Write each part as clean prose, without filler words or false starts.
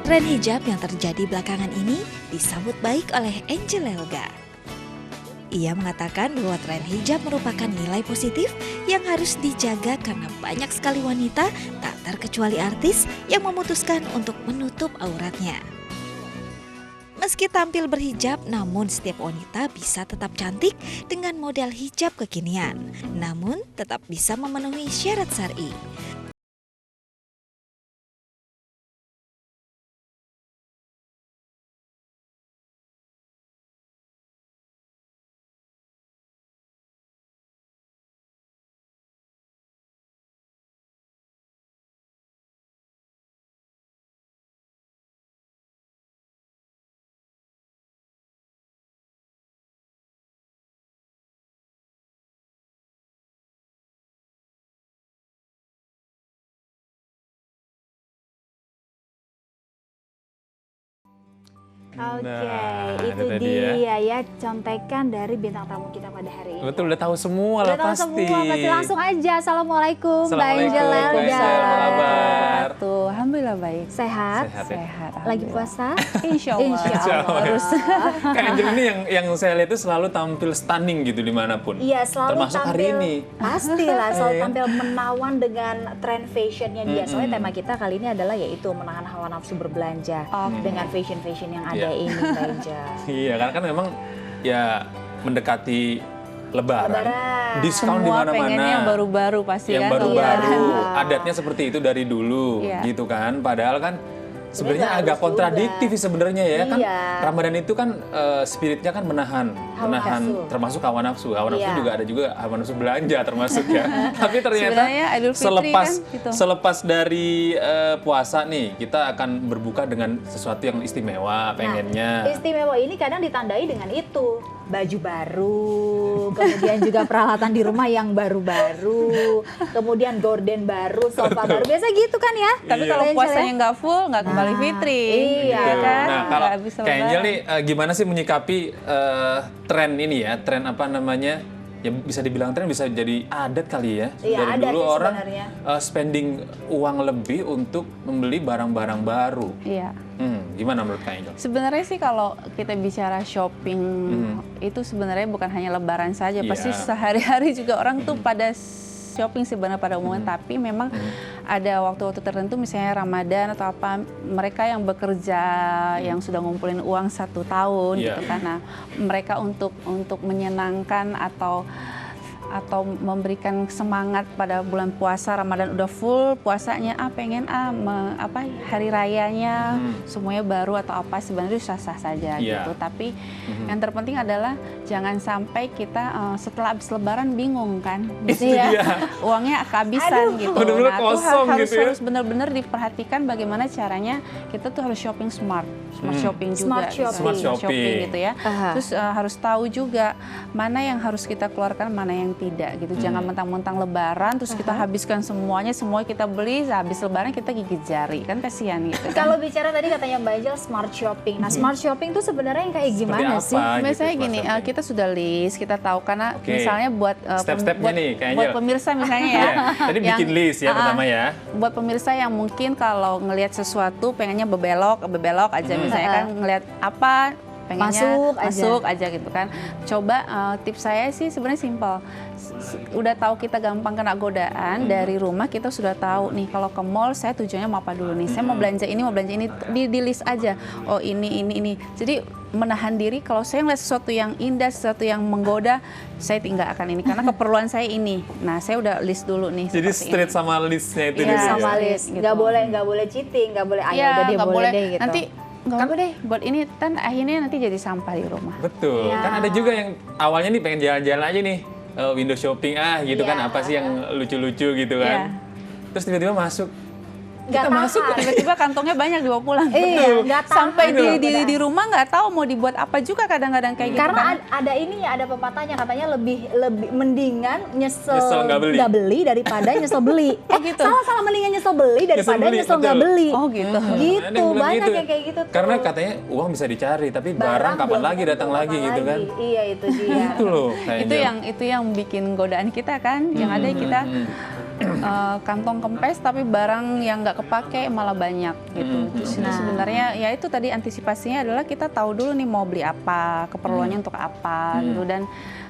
Tren hijab yang terjadi belakangan ini disambut baik oleh Angel Elga. Ia mengatakan bahwa tren hijab merupakan nilai positif yang harus dijaga karena banyak sekali wanita, tak terkecuali artis, yang memutuskan untuk menutup auratnya. Meski tampil berhijab, namun setiap wanita bisa tetap cantik dengan model hijab kekinian, namun tetap bisa memenuhi syarat syar'i. Oke, Nah, itu dia. dia ya contekan dari bintang tamu kita pada hari ini. Betul, udah tahu semua Udah lah tahu pasti. semua, pasti langsung aja. Assalamualaikum, Mbak Assalamualaikum, Angel Mbak Elga. Angel, apa kabar? Tuh, alhamdulillah baik. Sehat? Sehat ya? Sehat. Lagi alhamdulillah. puasa? Insya Allah. Insya Allah. Terus. Kak Angel ini yang saya lihat itu selalu tampil stunning gitu dimanapun. Iya, selalu Termasuk tampil. hari ini. Pastilah, selalu Iya. tampil menawan dengan tren fashionnya dia. Soalnya tema kita kali ini adalah yaitu menahan hawa nafsu berbelanja dengan fashion-fashion yang ada Iya. ini, Mbak Angel. Iya, karena kan memang ya mendekati Lebaran. Lebaran. Diskon di Semua pengennya mana-mana. yang baru-baru pasti Yang kan. baru-baru. Iya. Adatnya seperti itu dari dulu, Iya. gitu kan. Padahal kan sebenarnya bagus agak kontradiktif juga. sebenarnya ya kan. Iya. Ramadan itu kan spiritnya kan menahan nafsu. termasuk hawa nafsu. Hawa nafsu Iya. juga ada juga hawa nafsu belanja termasuk ya. Tapi ternyata Sebenarnya Idul Fitri selepas kan gitu. selepas dari puasa nih, kita akan berbuka dengan sesuatu yang istimewa pengennya. Istimewa ini kadang ditandai dengan itu, baju baru, kemudian juga peralatan di rumah yang baru-baru, kemudian gorden baru, sofa baru, biasa gitu kan ya? Tapi Iya. kalau Angel puasanya ya? nggak full, nggak kembali fitri. iya Gitu kan? Nah, kalau Nggak bisa Kak Angel lebaran. nih gimana sih menyikapi tren ini ya? Tren apa namanya? Ya bisa dibilang tren, bisa jadi adat kali ya. Iya, Dari adat dulu sih orang sebenarnya. spending uang lebih untuk membeli barang-barang baru. Iya. Gimana menurut Kak Angel? Sebenarnya sih kalau kita bicara shopping itu sebenarnya bukan hanya Lebaran saja, Iya. pasti sehari-hari juga orang tuh pada shopping sebenarnya pada umumnya, tapi memang ada waktu-waktu tertentu misalnya Ramadan atau apa, mereka yang bekerja yang sudah ngumpulin uang 1 tahun Iya. gitu kan, nah mereka untuk menyenangkan atau memberikan semangat pada bulan puasa Ramadan udah full puasanya, pengen hari rayanya semuanya baru atau apa, sebenarnya sah-sah saja Iya. gitu. Tapi yang terpenting adalah jangan sampai kita setelah habis Lebaran bingung kan, Itu ya, dia. uangnya kehabisan gitu. Bener-bener Nah, itu kosong harus gitu ya. harus benar-benar diperhatikan bagaimana caranya kita tuh harus shopping smart shopping juga, Smart shopping. gitu. Smart shopping. Gitu ya. Aha. Terus harus tahu juga mana yang harus kita keluarkan, mana yang tidak gitu. Jangan mentang-mentang Lebaran terus kita habiskan semua kita beli, habis Lebaran kita gigit jari, kan kasihan gitu. Kan? Kalau bicara tadi katanya Mbak Angel smart shopping. Nah, smart shopping tuh sebenarnya yang kayak Seperti gimana apa? sih? gitu, Misalnya smart gini, shopping. kita sudah list, kita tahu karena Oke. misalnya buat Step-stepnya nih, Kak buat Angel. pemirsa misalnya ya. Iya, tadi bikin list ya pertama ya. Buat pemirsa yang mungkin kalau ngelihat sesuatu pengennya bebelok aja misalnya kan ngelihat apa pengennya Masuk aja gitu kan. Coba tips saya sih sebenarnya simpel. Udah tahu kita gampang kena godaan dari rumah, kita sudah tahu nih kalau ke mall saya tujuannya mau apa dulu nih. Saya mau belanja ini di list aja. Oh ini. Jadi menahan diri kalau saya ngeliat sesuatu yang indah, sesuatu yang menggoda, saya tinggal akan ini karena keperluan saya ini. Nah, saya udah list dulu nih. Jadi seperti straight ini. sama listnya itu Iya, dulu ya. Sama list. Gitu. Nggak boleh cheating, nggak boleh Iya, udah deh nggak boleh boleh. deh gitu. Nanti nggak apa deh buat ini, kan akhirnya nanti jadi sampah di rumah. Betul. Iya. Kan ada juga yang awalnya nih pengen jalan-jalan aja nih. Window shopping gitu kan, Iya. apa sih yang lucu-lucu gitu kan. Terus tiba-tiba masuk. Nggak Kita masuk tahan. Tiba-tiba kantongnya banyak dibawa pulang. Iya, nggak tahan. Sampai Betul. di rumah nggak tahu mau dibuat apa juga kadang-kadang kayak gitu. Karena kan. ada ini ya, ada pepatahnya katanya lebih mendingan Nyesel nyesel nggak beli. daripada nyesel beli. gitu. Salah mendingan nyesel beli daripada nyesel nggak betul. beli. Oh gitu. Ada Gitu, yang bilang banyak gitu. yang kayak gitu tuh. Karena katanya uang bisa dicari, tapi barang kapan belum lagi tentu, datang kapan lagi gitu kan. Iya, itu dia. Itu loh. Kak itu Angel. yang bikin godaan kita kan. Yang ada kita kantong kempes tapi barang yang nggak kepake malah banyak gitu. Jadi sebenarnya ya itu tadi antisipasinya adalah kita tahu dulu nih mau beli apa, keperluannya untuk apa gitu, dan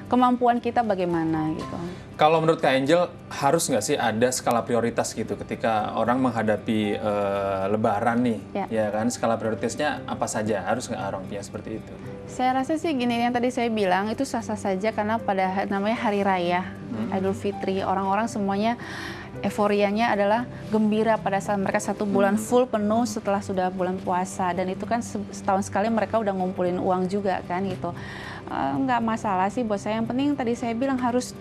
kemampuan kita bagaimana gitu. Kalau menurut Kak Angel, harus nggak sih ada skala prioritas gitu ketika orang menghadapi Lebaran nih, ya kan? Skala prioritasnya apa saja? Harus nggak orang punya seperti itu? Saya rasa sih gini, yang tadi saya bilang itu sah-sah saja karena pada namanya Hari Raya, Idul Fitri, orang-orang semuanya euforianya adalah gembira pada saat mereka 1 bulan full penuh setelah sudah bulan puasa, dan itu kan setahun sekali mereka udah ngumpulin uang juga kan gitu. Nggak masalah sih buat saya, yang penting tadi saya bilang harus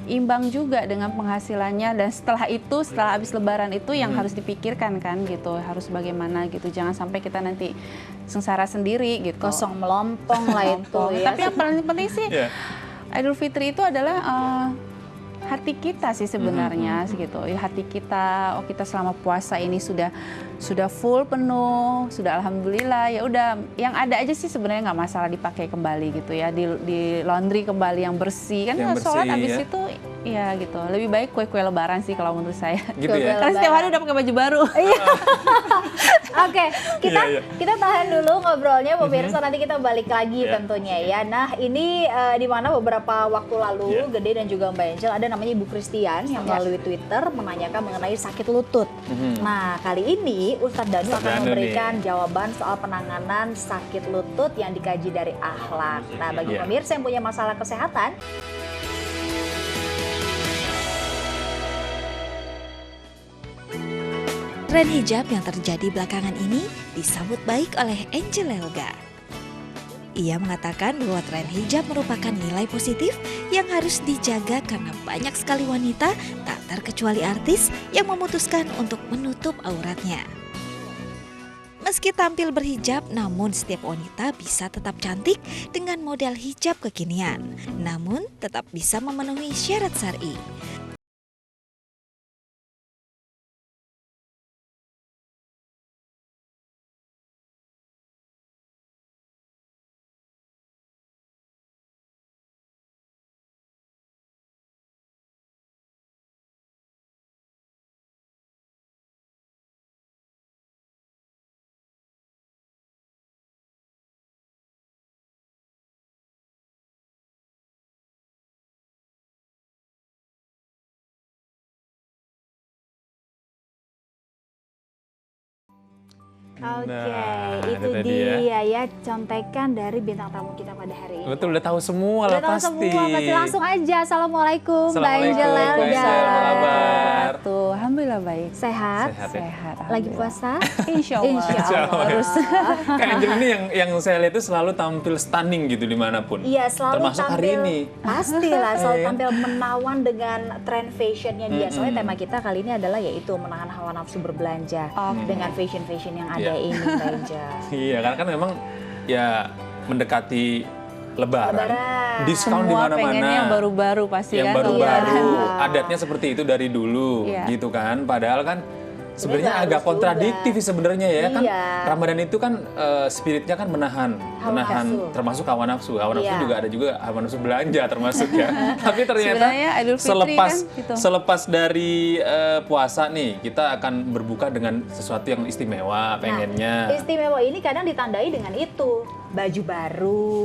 imbang juga dengan penghasilannya, dan setelah habis Lebaran itu yang harus dipikirkan kan gitu, harus bagaimana gitu, jangan sampai kita nanti sengsara sendiri gitu, Kosong melompong lah itu ya. Tapi yang paling penting sih Idul Fitri itu adalah hati kita sih sebenarnya gitu. Ya, hati kita, kita selama puasa ini sudah full penuh, sudah alhamdulillah, ya udah yang ada aja sih sebenarnya nggak masalah dipakai kembali gitu ya, di laundry kembali yang bersih kan, yang sholat bersih, habis ya. itu ya gitu. Lebih baik kue-kue Lebaran sih kalau menurut saya. Gitu ya? Karena setiap hari udah pakai baju baru. Oke, kita tahan dulu ngobrolnya pemirsa, Mhm. nanti kita balik lagi Iya. tentunya ya. Nah, ini di mana beberapa waktu lalu Gede dan juga Mbak Angel ada namanya Ibu Christian yang melalui Twitter menanyakan mengenai sakit lutut. Nah, kali ini Ustadz Danu akan Danu memberikan jawaban soal penanganan sakit lutut yang dikaji dari akhlak. Nah, bagi pemirsa yang punya masalah kesehatan, Tren hijab yang terjadi belakangan ini disambut baik oleh Angel Elga. Ia mengatakan bahwa tren hijab merupakan nilai positif yang harus dijaga karena banyak sekali wanita, tak terkecuali artis, yang memutuskan untuk menutup auratnya. Meski tampil berhijab, namun setiap wanita bisa tetap cantik dengan model hijab kekinian. Namun tetap bisa memenuhi syarat syar'i. Oke, itu tadi dia ya contekan dari bintang tamu kita pada hari ini. Betul, udah tahu semua Udah lah tahu pasti. semua, pasti langsung aja. Assalamualaikum, Mbak Assalamualaikum, Angel Mbak Elga. Angel, apa kabar? Tuh, alhamdulillah baik. Sehat? Sehat ya? Sehat. Lagi puasa? Insya Allah. Insya Allah. Harus. Kak Angel ini yang saya lihat itu selalu tampil stunning gitu dimanapun. Iya, selalu Termasuk tampil. hari ini. Pastilah, selalu Iya. tampil menawan dengan tren fashionnya dia. Soalnya tema kita kali ini adalah yaitu menahan hawa nafsu berbelanja dengan fashion-fashion yang ada Iya. ini, Mbak Angel. Iya, karena kan memang ya mendekati Lebaran. Diskon di Semua mana-mana. pengennya yang baru-baru pasti Yang kan. baru-baru. Iya. Adatnya seperti itu dari dulu, Iya. gitu kan. Padahal kan sebenarnya nggak agak harus kontradiktif juga. sih sebenarnya ya kan. Iya. Ramadan itu kan spiritnya kan menahan nafsu. termasuk hawa nafsu. Hawa nafsu Iya. juga ada juga hawa nafsu belanja termasuk ya. Tapi ternyata Sebenarnya Idul Fitri selepas dari puasa nih kita akan berbuka dengan sesuatu yang istimewa pengennya. Istimewa ini kadang ditandai dengan itu, baju baru,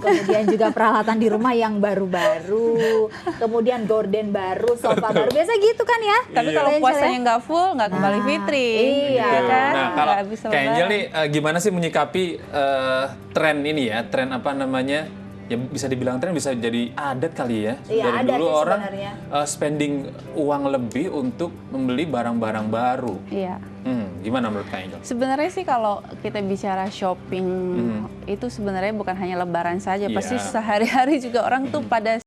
kemudian juga peralatan di rumah yang baru-baru, kemudian gorden baru, sofa baru, biasa gitu kan ya. Tapi Iya. kalau Angel ya? puasanya nggak full, nggak kembali fitri. iya. Gitu. kan? Nah, kalau Nggak habis Kak Angel Lebaran. nih gimana sih menyikapi tren ini ya, tren apa namanya? Ya bisa dibilang tren, bisa jadi adat kali ya. Iya, Dari adat dulu sih orang sebenarnya. spending uang lebih untuk membeli barang-barang baru. Iya. Gimana menurut Kak Angel? Sebenarnya sih kalau kita bicara shopping itu sebenarnya bukan hanya Lebaran saja, Iya. pasti sehari-hari juga orang tuh pada